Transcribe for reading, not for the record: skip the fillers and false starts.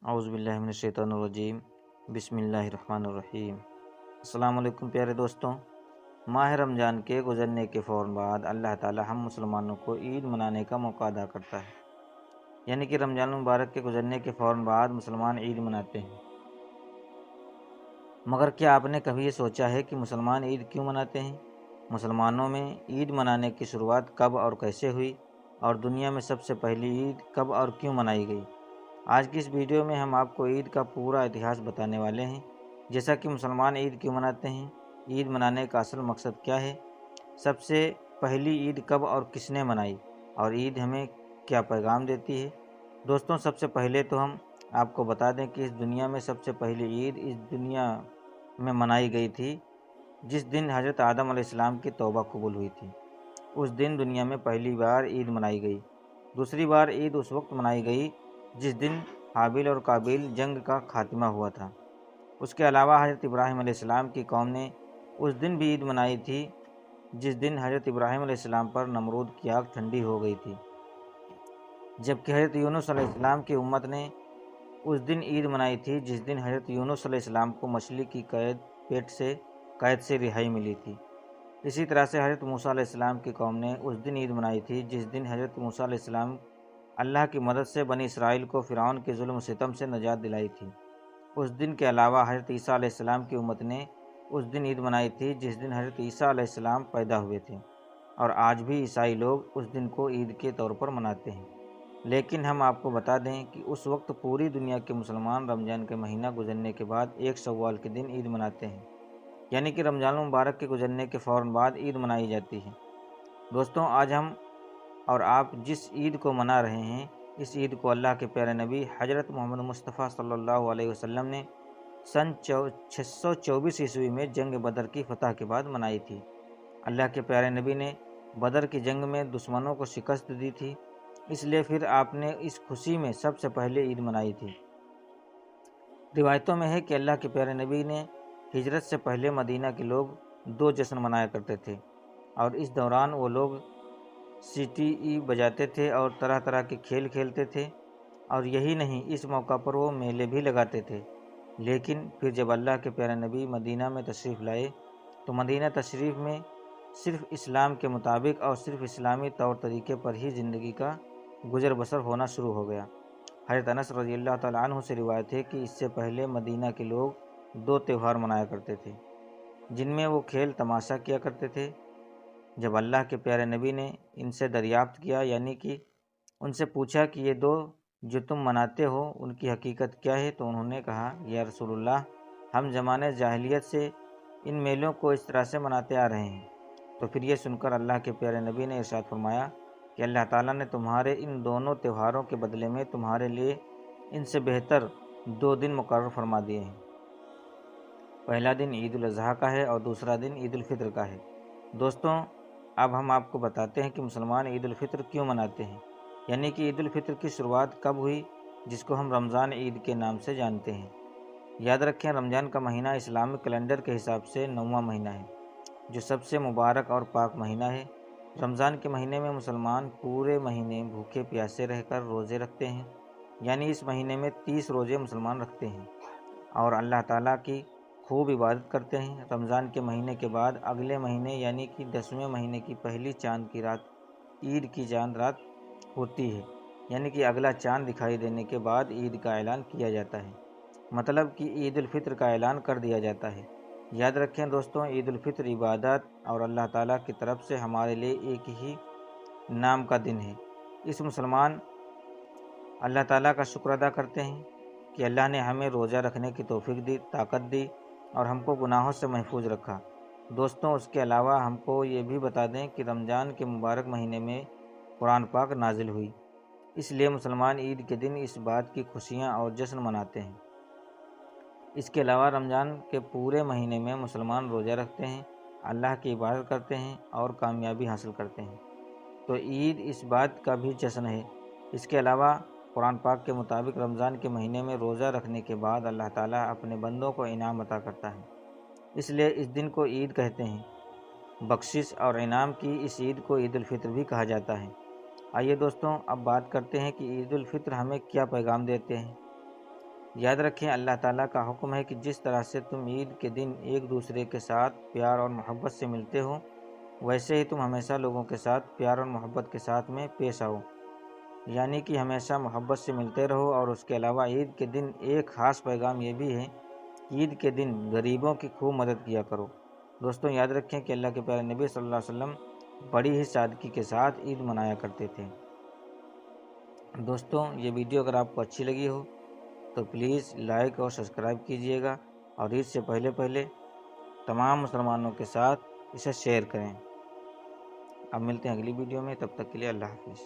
اعوذ باللہ من الشیطان الرجیم بسم اللہ الرحمن الرحیم۔ السلام علیکم پیارے دوستوں، ماہ رمضان کے گزرنے کے فوراً بعد اللہ تعالی ہم مسلمانوں کو عید منانے کا موقع ادا کرتا ہے، یعنی کہ رمضان المبارک کے گزرنے کے فوراً بعد مسلمان عید مناتے ہیں۔ مگر کیا آپ نے کبھی یہ سوچا ہے کہ مسلمان عید کیوں مناتے ہیں؟ مسلمانوں میں عید منانے کی شروعات کب اور کیسے ہوئی، اور دنیا میں سب سے پہلی عید کب اور کیوں منائی گئی؟ آج کی اس ویڈیو میں ہم آپ کو عید کا پورا اتہاس بتانے والے ہیں، جیسا کہ مسلمان عید کیوں مناتے ہیں، عید منانے کا اصل مقصد کیا ہے، سب سے پہلی عید کب اور کس نے منائی، اور عید ہمیں کیا پیغام دیتی ہے۔ دوستوں، سب سے پہلے تو ہم آپ کو بتا دیں کہ اس دنیا میں سب سے پہلی عید اس دنیا میں منائی گئی تھی جس دن حضرت آدم علیہ السلام کی توبہ قبول ہوئی تھی۔ اس دن دنیا میں پہلی بار عید منائی گئی۔ دوسری بار عید اس وقت منائی گئی جس دن حابیل اور قابیل جنگ کا خاتمہ ہوا تھا۔ اس کے علاوہ حضرت ابراہیم علیہ السلام کی قوم نے اس دن بھی عید منائی تھی جس دن حضرت ابراہیم علیہ السلام پر نمرود کی آگ ٹھنڈی ہو گئی تھی، جبکہ حضرت یونس علیہ السلام کی امت نے اس دن عید منائی تھی جس دن حضرت یونس علیہ السلام کو مچھلی کی قید سے رہائی ملی تھی۔ اسی طرح سے حضرت موسیٰ علیہ السلام کی قوم نے اس دن عید منائی تھی جس دن حضرت موسیٰ علیہ السلام اللہ کی مدد سے بنی اسرائیل کو فرعون کے ظلم و ستم سے نجات دلائی تھی۔ اس دن کے علاوہ حضرت عیسیٰ علیہ السلام کی امت نے اس دن عید منائی تھی جس دن حضرت عیسیٰ علیہ السلام پیدا ہوئے تھے، اور آج بھی عیسائی لوگ اس دن کو عید کے طور پر مناتے ہیں۔ لیکن ہم آپ کو بتا دیں کہ اس وقت پوری دنیا کے مسلمان رمضان کے مہینہ گزرنے کے بعد ایک شوال کے دن عید مناتے ہیں، یعنی کہ رمضان المبارک کے گزرنے کے فوراً بعد عید منائی جاتی ہے۔ دوستوں، آج ہم اور آپ جس عید کو منا رہے ہیں، اس عید کو اللہ کے پیارے نبی حضرت محمد مصطفیٰ صلی اللہ علیہ وسلم نے سن 624 عیسوی میں جنگ بدر کی فتح کے بعد منائی تھی۔ اللہ کے پیارے نبی نے بدر کی جنگ میں دشمنوں کو شکست دی تھی، اس لیے پھر آپ نے اس خوشی میں سب سے پہلے عید منائی تھی۔ روایتوں میں ہے کہ اللہ کے پیارے نبی نے ہجرت سے پہلے مدینہ کے لوگ 2 جشن منایا کرتے تھے، اور اس دوران وہ لوگ سیٹی بجاتے تھے اور طرح طرح کے کھیل کھیلتے تھے، اور یہی نہیں، اس موقع پر وہ میلے بھی لگاتے تھے۔ لیکن پھر جب اللہ کے پیارے نبی مدینہ میں تشریف لائے تو مدینہ تشریف میں صرف اسلام کے مطابق اور صرف اسلامی طور طریقے پر ہی زندگی کا گزر بسر ہونا شروع ہو گیا۔ حضرت انس رضی اللہ تعالیٰ عنہ سے روایت ہے کہ اس سے پہلے مدینہ کے لوگ 2 تہوار منایا کرتے تھے جن میں وہ کھیل تماشا کیا کرتے تھے۔ جب اللہ کے پیارے نبی نے ان سے دریافت کیا، یعنی کہ ان سے پوچھا کہ یہ 2 جو تم مناتے ہو ان کی حقیقت کیا ہے، تو انہوں نے کہا، یا رسول اللہ، ہم زمانے جاہلیت سے ان میلوں کو اس طرح سے مناتے آ رہے ہیں۔ تو پھر یہ سن کر اللہ کے پیارے نبی نے ارشاد فرمایا کہ اللہ تعالیٰ نے تمہارے ان دونوں تہواروں کے بدلے میں تمہارے لیے ان سے بہتر 2 دن مقرر فرما دیے ہیں۔ پہلا دن عید الاضحیٰ کا ہے اور دوسرا دن عید الفطر کا ہے۔ دوستوں، اب ہم آپ کو بتاتے ہیں کہ مسلمان عید الفطر کیوں مناتے ہیں، یعنی کہ عید الفطر کی شروعات کب ہوئی، جس کو ہم رمضان عید کے نام سے جانتے ہیں۔ یاد رکھیں، رمضان کا مہینہ اسلامک کیلنڈر کے حساب سے 9واں مہینہ ہے، جو سب سے مبارک اور پاک مہینہ ہے۔ رمضان کے مہینے میں مسلمان پورے مہینے بھوکے پیاسے رہ کر روزے رکھتے ہیں، یعنی اس مہینے میں 30 روزے مسلمان رکھتے ہیں اور اللہ تعالیٰ کی خوب عبادت کرتے ہیں۔ رمضان کے مہینے کے بعد اگلے مہینے یعنی کہ 10ویں مہینے کی پہلی چاند کی رات عید کی چاند رات ہوتی ہے، یعنی کہ اگلا چاند دکھائی دینے کے بعد عید کا اعلان کیا جاتا ہے، مطلب کہ عید الفطر کا اعلان کر دیا جاتا ہے۔ یاد رکھیں دوستوں، عید الفطر عبادت اور اللہ تعالیٰ کی طرف سے ہمارے لیے ایک ہی نام کا دن ہے۔ اس مسلمان اللہ تعالیٰ کا شکر ادا کرتے ہیں کہ اللہ نے ہمیں روزہ رکھنے کی توفیق دی، طاقت دی اور ہم کو گناہوں سے محفوظ رکھا۔ دوستوں، اس کے علاوہ ہم کو یہ بھی بتا دیں کہ رمضان کے مبارک مہینے میں قرآن پاک نازل ہوئی، اس لیے مسلمان عید کے دن اس بات کی خوشیاں اور جشن مناتے ہیں۔ اس کے علاوہ رمضان کے پورے مہینے میں مسلمان روزہ رکھتے ہیں، اللہ کی عبادت کرتے ہیں اور کامیابی حاصل کرتے ہیں، تو عید اس بات کا بھی جشن ہے۔ اس کے علاوہ قرآن پاک کے مطابق رمضان کے مہینے میں روزہ رکھنے کے بعد اللہ تعالیٰ اپنے بندوں کو انعام عطا کرتا ہے، اس لیے اس دن کو عید کہتے ہیں۔ بخشش اور انعام کی اس عید کو عید الفطر بھی کہا جاتا ہے۔ آئیے دوستوں، اب بات کرتے ہیں کہ عید الفطر ہمیں کیا پیغام دیتے ہیں۔ یاد رکھیں اللہ تعالیٰ کا حکم ہے کہ جس طرح سے تم عید کے دن ایک دوسرے کے ساتھ پیار اور محبت سے ملتے ہو، ویسے ہی تم ہمیشہ لوگوں کے ساتھ پیار اور محبت کے ساتھ میں پیش آؤ، یعنی کہ ہمیشہ محبت سے ملتے رہو۔ اور اس کے علاوہ عید کے دن ایک خاص پیغام یہ بھی ہے کہ عید کے دن غریبوں کی خوب مدد کیا کرو۔ دوستوں یاد رکھیں کہ اللہ کے پیارے نبی صلی اللہ علیہ وسلم بڑی ہی سادگی کے ساتھ عید منایا کرتے تھے۔ دوستوں یہ ویڈیو اگر آپ کو اچھی لگی ہو تو پلیز لائک اور سبسکرائب کیجیے گا، اور عید سے پہلے تمام مسلمانوں کے ساتھ اسے شیئر کریں۔ اب ملتے ہیں اگلی ویڈیو میں، تب تک کے لیے اللہ حافظ۔